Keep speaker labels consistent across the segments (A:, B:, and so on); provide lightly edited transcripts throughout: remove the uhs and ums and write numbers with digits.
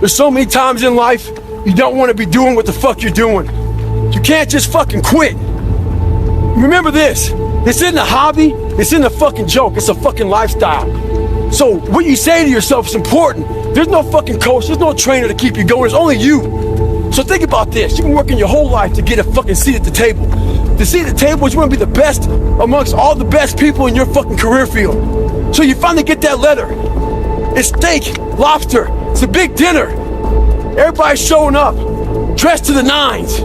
A: There's so many times in life you don't want to be doing what the fuck you're doing. You can't just fucking quit. Remember this isn't a hobby, it's in a fucking joke, it's a fucking lifestyle. So what you say to yourself is important. There's no fucking coach, there's no trainer to keep you going, it's only you. So think about this, you've been working your whole life to get a fucking seat at the table. The seat at the table is you want to be the best amongst all the best people in your fucking career field. So you finally get that letter. It's steak, lobster, it's a big dinner. Everybody's showing up, dressed to the nines.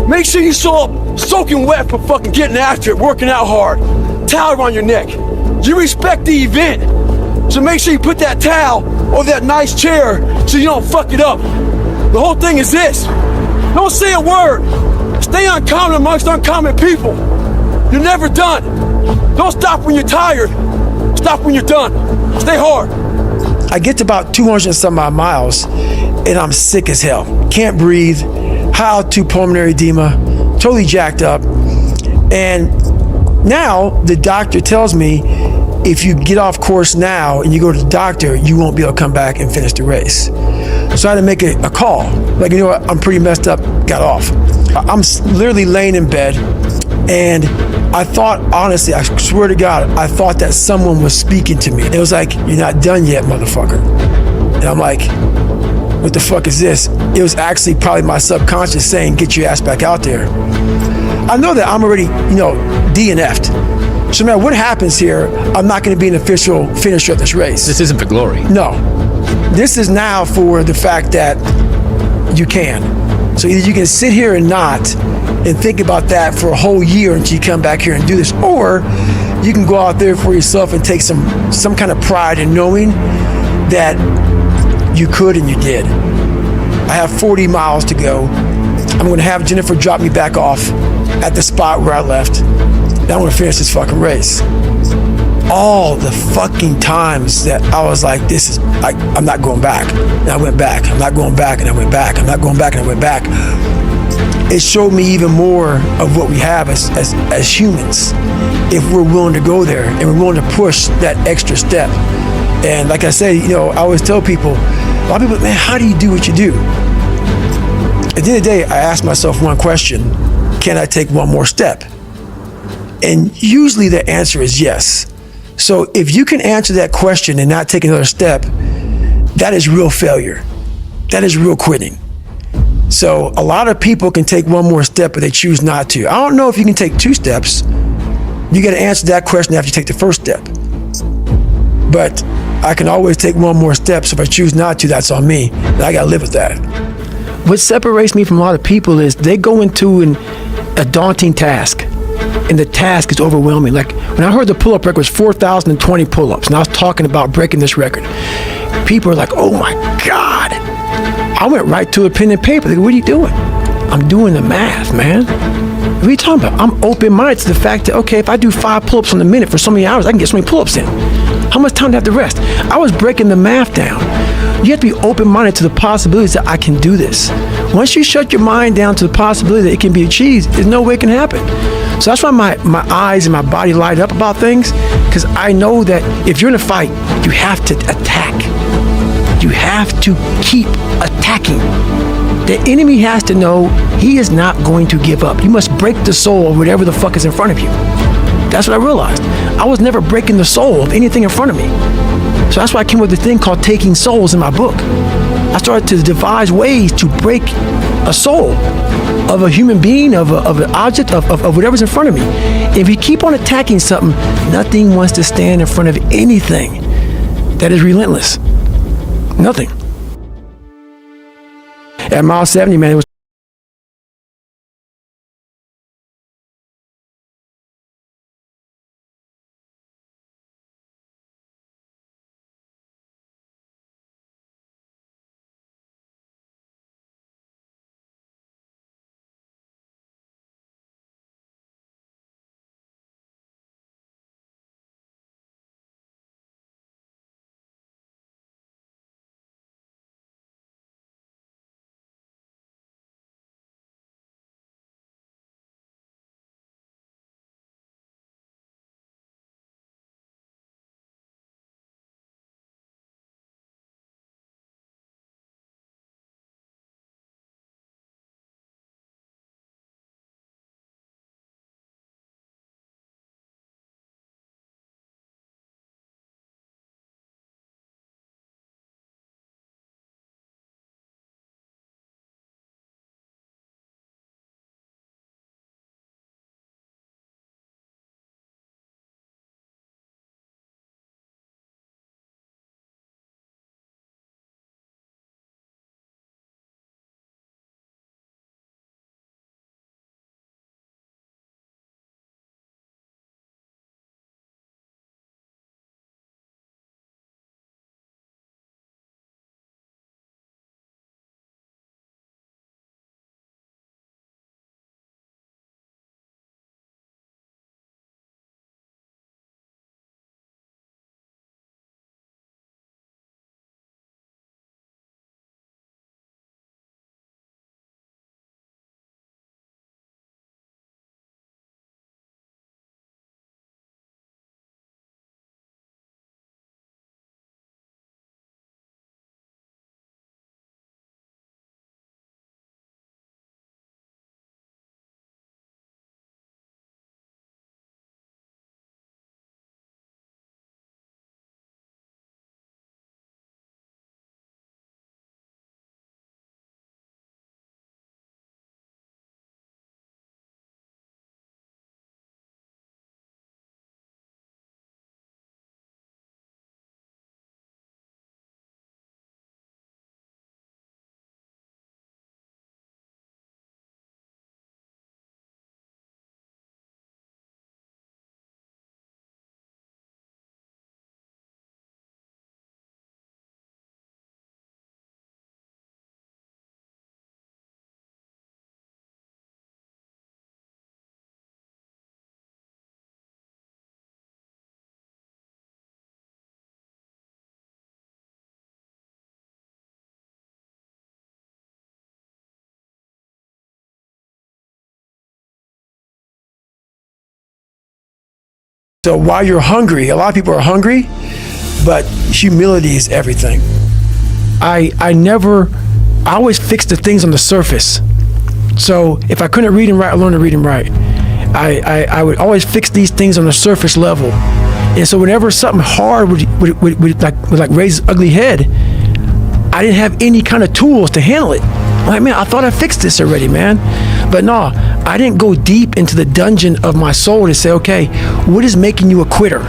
A: Make sure you show up soaking wet for fucking getting after it, working out hard. Towel around your neck. You respect the event. So make sure you put that towel over that nice chair so you don't fuck it up. The whole thing is this. Don't say a word. Stay uncommon amongst uncommon people. You're never done. Don't stop when you're tired. Stop when you're done. Stay hard.
B: I get to about 200 and some odd miles and I'm sick as hell. Can't breathe, high altitude pulmonary edema, totally jacked up. And now the doctor tells me if you get off course now and you go to the doctor, you won't be able to come back and finish the race. So I had to make a call. Like, you know what, I'm pretty messed up, got off. I'm literally laying in bed and I thought, honestly, I swear to God, I thought that someone was speaking to me. It was like, you're not done yet, motherfucker. And I'm like, what the fuck is this? It was actually probably my subconscious saying, get your ass back out there. I know that I'm already, DNF'd. So no matter what happens here, I'm not gonna be an official finisher of this race.
C: This isn't for glory.
B: No. This is now for the fact that you can. So either you can sit here and not and think about that for a whole year until you come back here and do this, or you can go out there for yourself and take some kind of pride in knowing that you could and you did. I have 40 miles to go. I'm gonna have Jennifer drop me back off at the spot where I left. Now I'm gonna finish this fucking race. All the fucking times that I was like, this is, I'm not going back. And I went back, I'm not going back, and I went back, I'm not going back, and I went back. It showed me even more of what we have as humans, if we're willing to go there and we're willing to push that extra step. And like I say, I always tell people, a lot of people, man, how do you do what you do? At the end of the day, I ask myself one question: can I take one more step? And usually the answer is yes. So if you can answer that question and not take another step, that is real failure. That is real quitting. So a lot of people can take one more step, but they choose not to. I don't know if you can take 2 steps. You got to answer that question after you take the first step. But I can always take one more step, so if I choose not to, that's on me. And I got to live with that. What separates me from a lot of people is they go into a daunting task, and the task is overwhelming. Like when I heard the pull-up record was 4,020 pull-ups, and I was talking about breaking this record, people are like, oh my God. I went right to a pen and paper. They go, what are you doing? I'm doing the math, man. What are you talking about? I'm open-minded to the fact that, okay, if I do 5 pull-ups in a minute for so many hours, I can get so many pull-ups in. How much time do I have to rest? I was breaking the math down. You have to be open-minded to the possibilities that I can do this. Once you shut your mind down to the possibility that it can be achieved, there's no way it can happen. So that's why my eyes and my body light up about things, because I know that if you're in a fight, you have to attack. You have to keep attacking. The enemy has to know he is not going to give up. You must break the soul of whatever the fuck is in front of you. That's what I realized. I was never breaking the soul of anything in front of me. So that's why I came with the thing called Taking Souls in my book. I started to devise ways to break a soul of a human being, of an object, of whatever's in front of me. If you keep on attacking something, nothing wants to stand in front of anything that is relentless. Nothing. At mile 70, man, it was So while you're hungry, a lot of people are hungry, but humility is everything. I always fix the things on the surface. So if I couldn't read and write, I learned to read and write. I would always fix these things on the surface level. And so whenever something hard would raise its ugly head, I didn't have any kind of tools to handle it. I'm like, man, I thought I fixed this already, man. But no, I didn't go deep into the dungeon of my soul to say, okay, what is making you a quitter?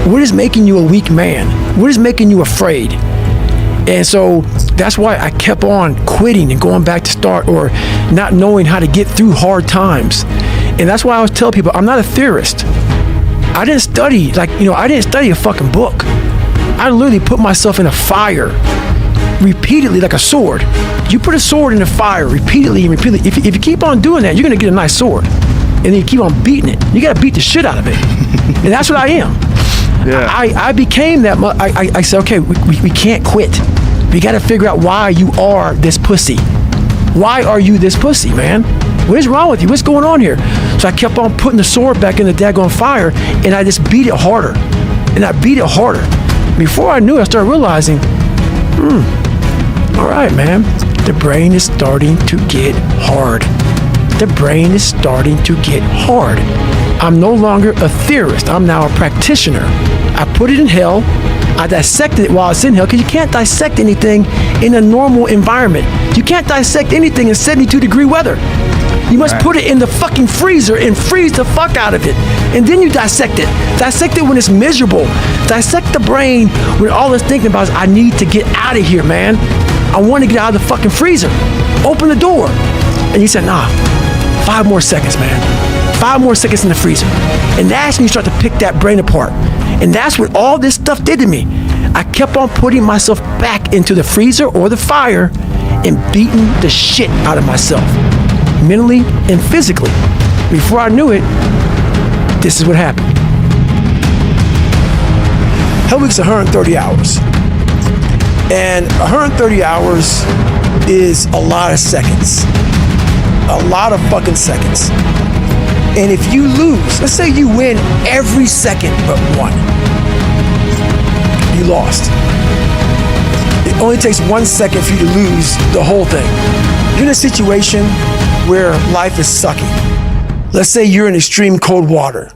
B: What is making you a weak man? What is making you afraid? And so that's why I kept on quitting and going back to start, or not knowing how to get through hard times. And that's why I always tell people, I'm not a theorist. I didn't study, I didn't study a fucking book. I literally put myself in a fire repeatedly like a sword. You put a sword in the fire repeatedly and repeatedly. If you keep on doing that, you're gonna get a nice sword. And then you keep on beating it. You gotta beat the shit out of it. And that's what I am. Yeah. I became that. I said, okay, we can't quit. We got to figure out why you are this pussy. Why are you this pussy, man? What is wrong with you? What's going on here? So I kept on putting the sword back in the daggone fire, and I just beat it harder. And I beat it harder. Before I knew it, I started realizing, all right, man, the brain is starting to get hard. The brain is starting to get hard. I'm no longer a theorist. I'm now a practitioner. I put it in hell. I dissected it while it's in hell, because you can't dissect anything in a normal environment. You can't dissect anything in 72-degree weather. You must put it in the fucking freezer and freeze the fuck out of it. And then you dissect it. Dissect it when it's miserable. Dissect the brain when all it's thinking about is, I need to get out of here, man. I want to get out of the fucking freezer. Open the door. And you said, nah, 5 more seconds, man. 5 more seconds in the freezer. And that's when you start to pick that brain apart. And that's what all this stuff did to me. I kept on putting myself back into the freezer or the fire and beating the shit out of myself, mentally and physically. Before I knew it, this is what happened. Hell Week's 130 hours. And 130 hours is a lot of seconds. A lot of fucking seconds. And if you lose, let's say you win every second but one, you lost. It only takes 1 second for you to lose the whole thing. You're in a situation where life is sucking. Let's say you're in extreme cold water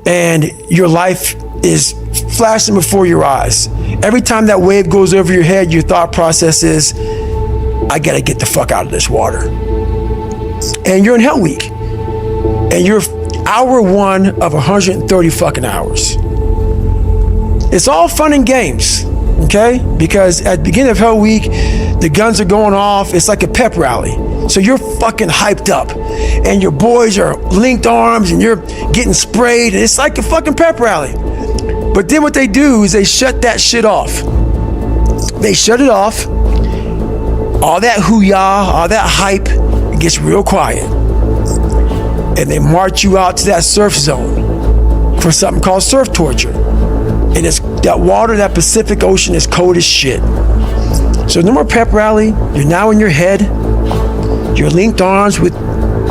B: and your life is flashing before your eyes. Every time that wave goes over your head, your thought process is, I gotta get the fuck out of this water. And you're in Hell Week. And you're hour 1 of 130 fucking hours. It's all fun and games, okay? Because at the beginning of Hell Week, the guns are going off. It's like a pep rally. So you're fucking hyped up. And your boys are linked arms and you're getting sprayed. And it's like a fucking pep rally. But then what they do is they shut that shit off. They shut it off. All that hoo-yah, all that hype, it gets real quiet. And they march you out to that surf zone for something called surf torture. And it's that water, that Pacific Ocean is cold as shit. So no more pep rally. You're now in your head. You're linked arms with,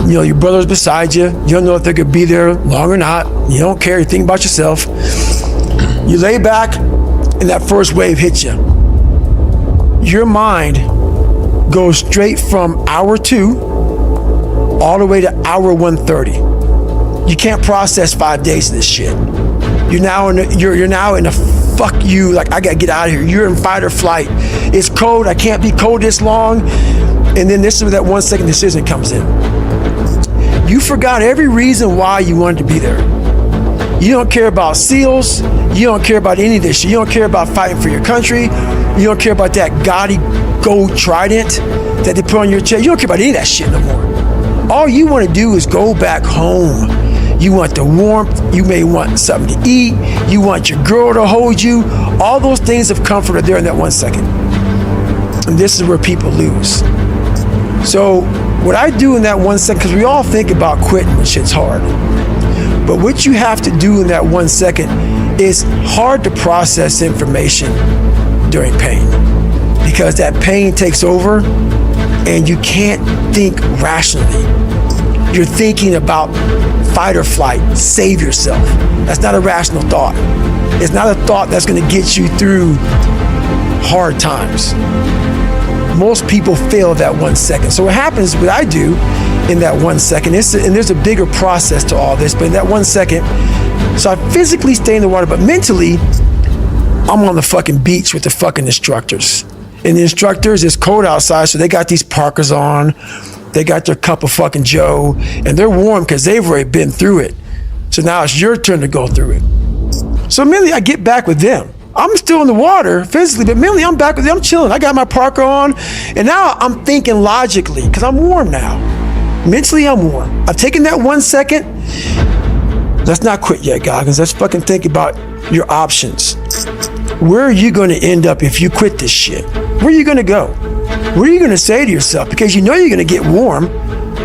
B: your brothers beside you. You don't know if they're gonna be there long or not. You don't care. You think about yourself. You lay back, and that first wave hits you. Your mind goes straight from hour 2 all the way to hour 130. You can't process 5 days of this shit. You're now in a fuck you, like I gotta get out of here. You're in fight or flight. It's cold, I can't be cold this long. And then this is where that 1 second decision comes in. You forgot every reason why you wanted to be there. You don't care about SEALs. You don't care about any of this shit. You don't care about fighting for your country. You don't care about that gaudy gold trident that they put on your chest. You don't care about any of that shit no more. All you want to do is go back home. You want the warmth. You may want something to eat. You want your girl to hold you. All those things of comfort are there in that 1 second. And this is where people lose. So what I do in that 1 second, because we all think about quitting when shit's hard. But what you have to do in that 1 second is hard to process information during pain. Because that pain takes over and you can't think rationally. You're thinking about fight or flight, save yourself. That's not a rational thought. It's not a thought that's going to get you through hard times. Most people fail that 1 second. So what happens, what I do in that 1 second, and there's a bigger process to all this, but in that 1 second, so I physically stay in the water, but mentally, I'm on the fucking beach with the fucking instructors. And the instructors, it's cold outside, so they got these parkas on, they got their cup of fucking Joe, and they're warm because they've already been through it. So now it's your turn to go through it. So mentally, I get back with them. I'm still in the water physically, but mentally I'm back with them. I'm chilling. I got my parka on, and now I'm thinking logically because I'm warm now. Mentally, I'm warm. I've taken that 1 second. Let's not quit yet, Goggins. Let's fucking think about your options. Where are you going to end up if you quit this shit? Where are you going to go? What are you going to say to yourself? Because you know you're going to get warm.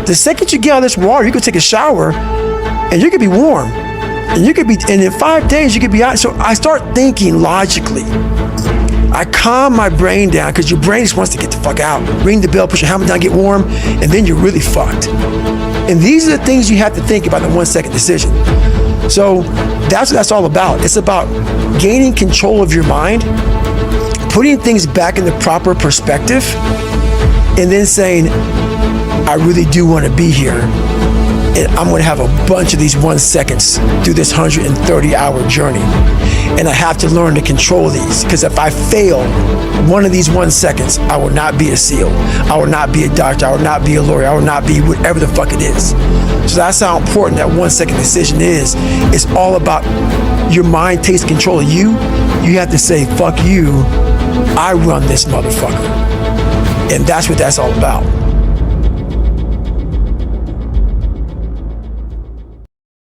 B: The second you get out of this water, you can take a shower, and you could be warm. And in 5 days, you could be out. So I start thinking logically. I calm my brain down because your brain just wants to get the fuck out. Ring the bell, put your helmet down, get warm, and then you're really fucked. And these are the things you have to think about in the 1 second decision. So that's what that's all about. It's about gaining control of your mind, putting things back in the proper perspective, and then saying, I really do want to be here. And I'm going to have a bunch of these 1 seconds through this 130-hour journey. And I have to learn to control these, because if I fail one of these 1 seconds, I will not be a SEAL. I will not be a doctor. I will not be a lawyer. I will not be whatever the fuck it is. So that's how important that 1 second decision is. It's all about your mind takes control of you. You have to say, fuck you. I run this motherfucker. And that's what that's all about.